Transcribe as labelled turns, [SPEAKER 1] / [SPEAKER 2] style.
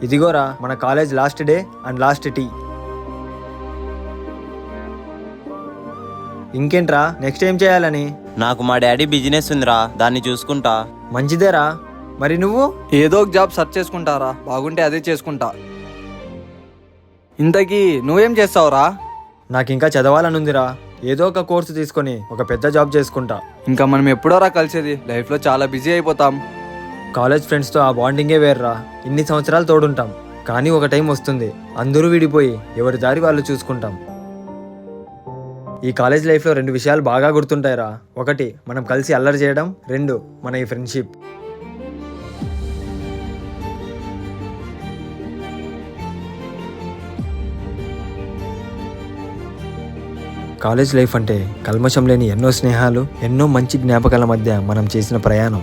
[SPEAKER 1] ఇదిగోరా మన college last day and last tea. ఇంకేంట్రా నెక్స్ట్ ఏం చేయాలని?
[SPEAKER 2] నాకు మా డాడీ బిజినెస్ ఉందిరా, దాన్ని చూసుకుంటా.
[SPEAKER 1] మంచిదేరా. మరి నువ్వు?
[SPEAKER 3] ఏదో ఒక జాబ్ సెర్చ్ చేసుకుంటారా, బాగుంటే అదే చేసుకుంటా. ఇంతకీ నువ్వేం చేస్తావురా?
[SPEAKER 1] నాకు ఇంకా చదవాలనుందిరా. ఏదో ఒక కోర్సు తీసుకొని ఒక పెద్ద జాబ్ చేసుకుంటా.
[SPEAKER 3] ఇంకా మనం ఎప్పుడోరా కలిసేది? లైఫ్లో చాలా బిజీ అయిపోతాం.
[SPEAKER 1] కాలేజ్ ఫ్రెండ్స్తో ఆ బాండింగే వేర్రా. ఇన్ని సంవత్సరాలు తోడుంటాం, కానీ ఒక టైం వస్తుంది అందరూ విడిపోయి ఎవరి దారి వాళ్ళు చూసుకుంటాం. ఈ కాలేజ్ లైఫ్లో 2 విషయాలు బాగా గుర్తుంటాయిరా. 1 మనం కలిసి అల్లరి చేయడం, 2 మన ఈ ఫ్రెండ్షిప్. కాలేజ్ లైఫ్ అంటే కల్మషం లేని ఎన్నో స్నేహాలు, ఎన్నో మంచి జ్ఞాపకాల మధ్య మనం చేసిన ప్రయాణం.